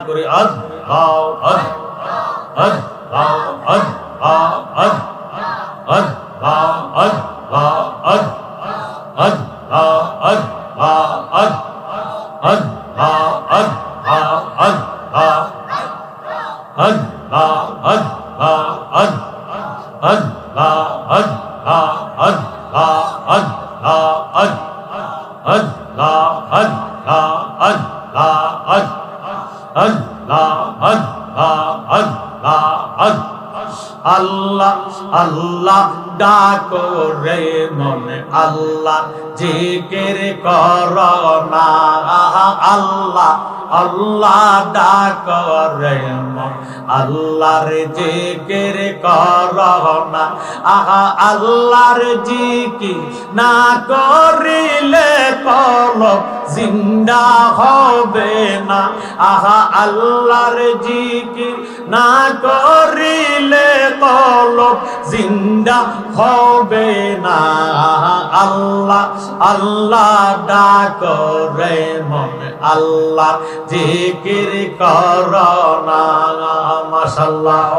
করি আল্লাহ আল্লাহ আল্লাহ আল্লাহ আল্লাহ আল্লাহ আল্লাহ ডাকো রে মনে আল্লাহ জিকির করো না আল্লাহ আল্লাহ ডাকো রে মন আল্লাহর জিকির করো না আল্লাহর জিকির না করিলে কলব জিন্দা হবে না আল্লাহর জিকির না করিলে কলব জিন্দা হবে না আল্লাহ আল্লাহ ডাকো রে মন আল্লাহ জিকির করো না মাশাআল্লাহ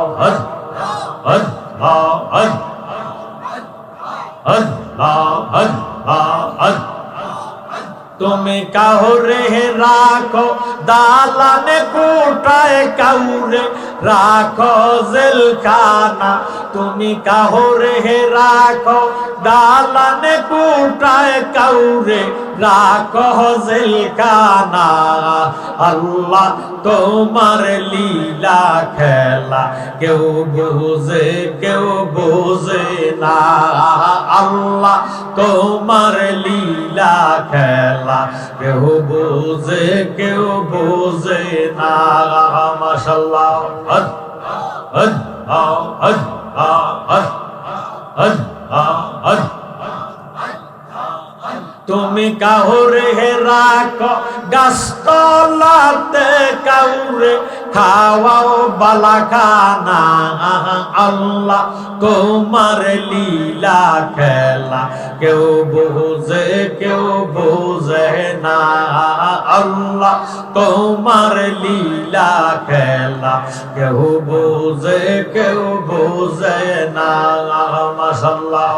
তুমি কাউরে রাখো দালানে কোটায় কাউরে রাখো জেলখানা তুমি কাউরে রাখো দালানে কোটায় কাউরে রাখো জেলখানা আল্লাহ তোমার লীলা খেলা কেউ বুঝে না আল্লাহ তোমার লীলা খেলা কেউ বুঝে না মাশাআল্লাহ তুমি কাউরে রাখো গাছতলাতে কাউরে খাওয়াও বালাখানা আল্লাহ তোমার লীলা খেলা কেউ বুঝে না আল্লাহ তোমার লীলা খেলা কেউ বুঝে না মাশাআল্লাহ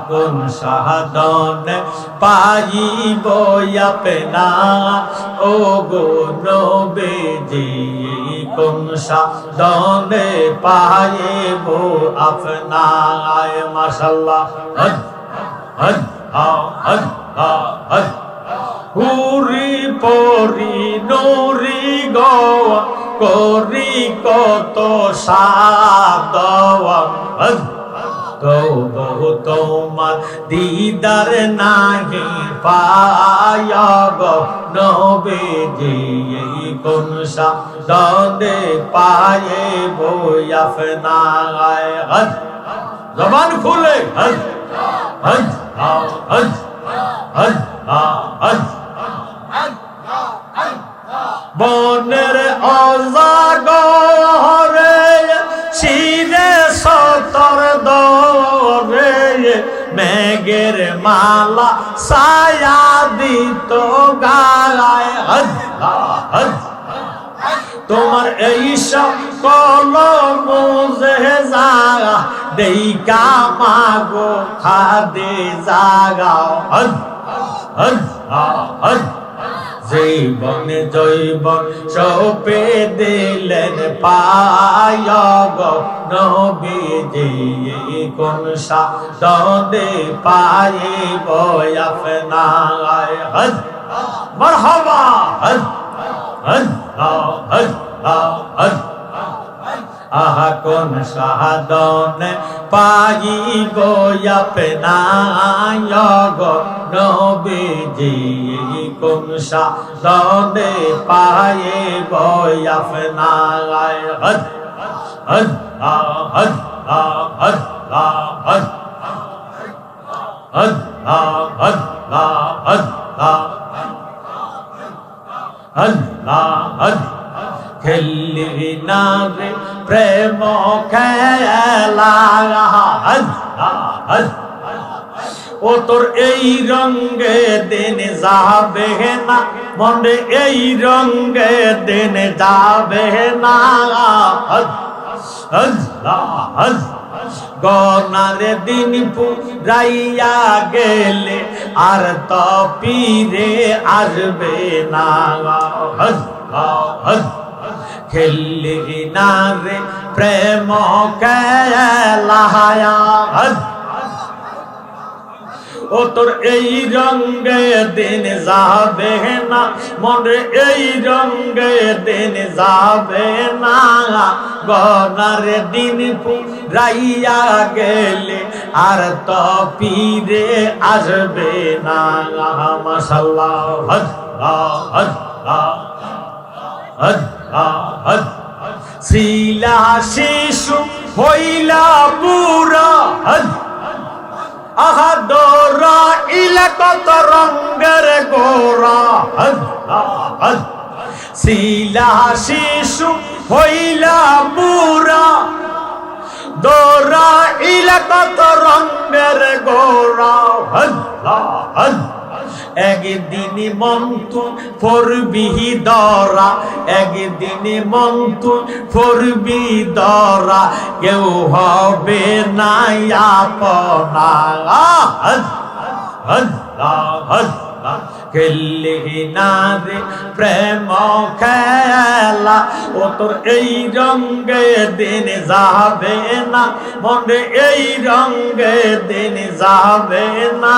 কোন সাধন পাইব আপনা ও গো নবীজি কোন সাধনে পাইব আপনা মাশাআল্লাহ হুরি পরি নুরি গোয়া করি কত সাদওয়া তবু তোমার দিদার নাহি পায় গো নবীজি কোন সাধনে পাইব আপনা জবান খুলে বনের অজাগরে শিরে সতর দরে মেঘের মালা ছায়া দিত গায় তোমার এই সকল মুজেজা দেইকা মাগো খাদে জাগাও জীবন জৈবন সপে দিলেন পায় গো নবীজি কোন সাধনে পাইব আপনা মারহাবা আহা কোন সাধনে পাইব আপনা গো নবীজি কোন সাধনে পাইব আপনা খেললি না রে প্রেম খেলা ও তোর এই রঙে দিন যাবে না মনে এই রঙে দিন যাবে না গনারে দিন পুরাইয়া গেলে আর তো পীরে আসবে না খেললি না রে প্রেম খেলা ও তোর এই রঙে দিন যাবে না মনে এই রঙে দিন যাবে না গনার দিন পুরাইয়া গেলে আর তো পীরে আসবে না মাশাআল্লাহ ছিলা শিশু হইলা বুড়া আহা দোরা ইলা কত রঙের গোরা ছিলা শিশু হইলা বুড়া দোরা ইলা কত রঙের গোরা একদিন মন্তু পড়বি দরা একদিন মন্তু পড়বি দরা কেউ হবে না আপনা খেললি না রে প্রেম খেলা ও তোর এই রঙে দিন যাবে না মনে এই রঙে দিন যাবে না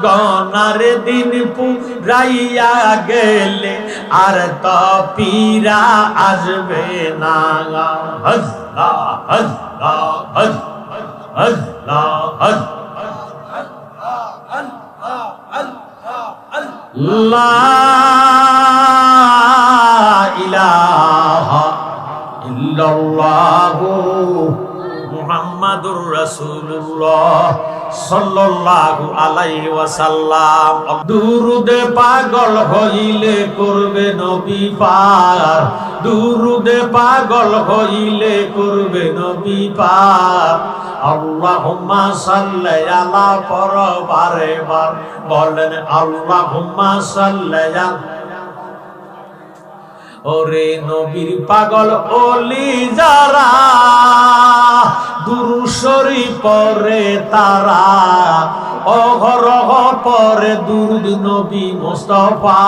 গনার দিন পুরাইয়া গেলে আর তো পীরা আসবে না লা ইলাহা ইল্লাল্লাহু মুহাম্মাদুর রাসূলুল্লাহ সাল্লাল্লাহু আলাইহি ওয়াসাল্লাম দুরুদে পাগল হইলে করবে নবী পার দুরুদে পাগল হইলে করবে নবী পার আল্লাহুম্মা সাল্লি আলা পরবারে বার বলেন আল্লাহুম্মা সাল্লি আলা ওরে নবীর পাগল ওলি যারা দুরূদ শরীফ পড়ে তারা অহরহ পড়ে দুরূদ নবী মুস্তাফা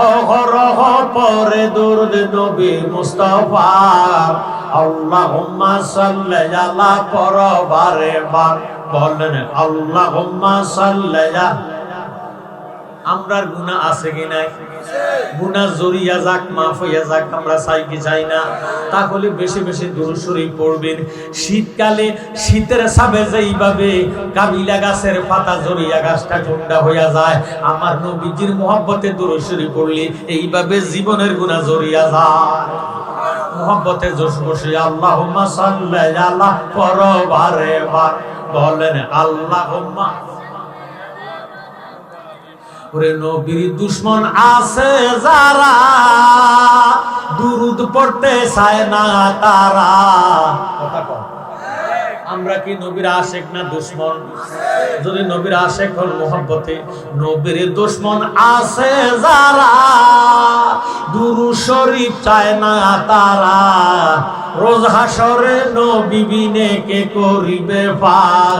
অহরহ পড়ে দুরূদ নবী মুস্তাফা আল্লাহুম্মা সাল্লি আলা পরবারে বার বলেন আল্লাহুম্মা সাল্লি আলা আমরার গুনাহ আছে কি নাই গুনাহ জড়িয়া যাক মাফ হইয়া যাক আমরা চাই কি চাই না তাহলে বেশি বেশি দুরূদ শরীফ পড়বেন শীতকালে শীতের সাবে যেইভাবে কাবিলা গাছের পাতা জড়িয়া গাছটা ঠান্ডা হইয়া যায় আমার নবীজির মহব্বতে দুরূদ শরীফ পড়লে এইভাবে জীবনের গুনাহ জড়িয়া যায় মহব্বতে জোশ বসে আল্লাহুম্মা সাল্লি আলা পরবারে বার বলেন আল্লাহুম্মা ওরে নবীর দুশমন আছে যারা দুরুদ পড়তে চায় না তারা কথা কও আমরা কি নবীর আশিক না দুশমন যদি নবীর আশিক হন মহব্বতে নবীর দুশমন আছে যারা দুরূদ শরীফ চায় না তারা রোজ হাসরে নবী বিনে কে করিবে পার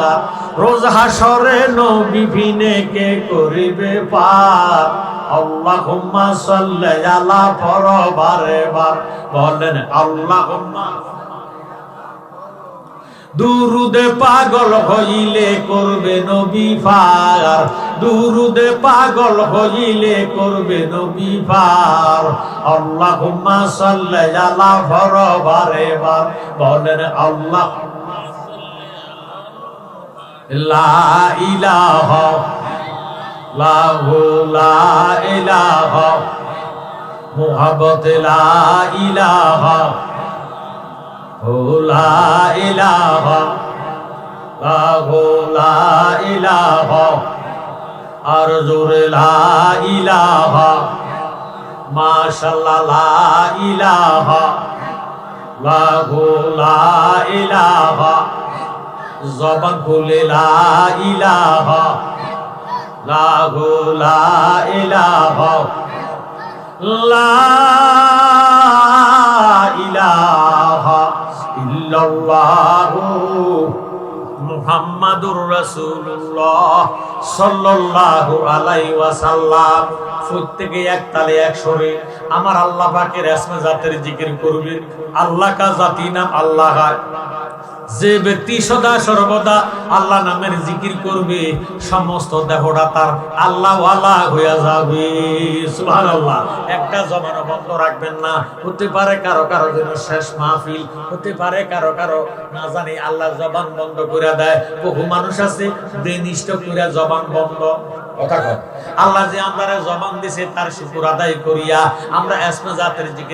রোজ হাসরে নবী বিনে কে করিবে পার আল্লাহুম্মা সাল্লি আলা পরবারে বার বলেন আল্লাহুম্মা দুরুদে পাগল হইলে করবে নবী পার দুরুদে পাগল হইলে করবে নবী পার আল্লাহুম্মা সাল্লি আলা পরবারে বার বলেন আল্লাহ লা ইলাহা লা ইলাহা মুহাব্বত লা ইলাহা লা ইলাহা লা ইলাহা আর জোরে লা ইলাহা মাশাআল্লাহ লা ইলাহা লাহু লা ইলাহা জবান খুলে লা ইলাহা লাহু লা ইলাহা লা ইলাহা ইল্লাল্লাহু মুহাম্মাদুর রাসূলুল্লাহ সাল্লাল্লাহু আলাইহি ওয়াসাল্লাম। প্রত্যেকে এক তালে এক সুরে আমার আল্লাহ পাকের ইসমে জাতের জিকির করবে। আল্লাহ কা জাতি নাম আল্লাহ। যে ব্যক্তি সদা সর্বদা আল্লাহ নামের জিকির করবে সমস্ত দেহটা তার আল্লাহ ওয়ালা হয়ে যাবে। সুবহানাল্লাহ। একটা জবানও বন্ধ রাখবেন না। হতে পারে কারো কারো জন্য শেষ মাহফিল, হতে পারে কারো কারো না জানি আল্লাহ জবান বন্ধ করে দেয়। বহু মানুষ আছে বেনিষ্ঠ করে জবান বন্ধ। কথা কয় আল্লাহ যে আমাদের জবান দিয়েছে তার শুকর আদায় করিয়া আমরা ইসমে জাতের জিকির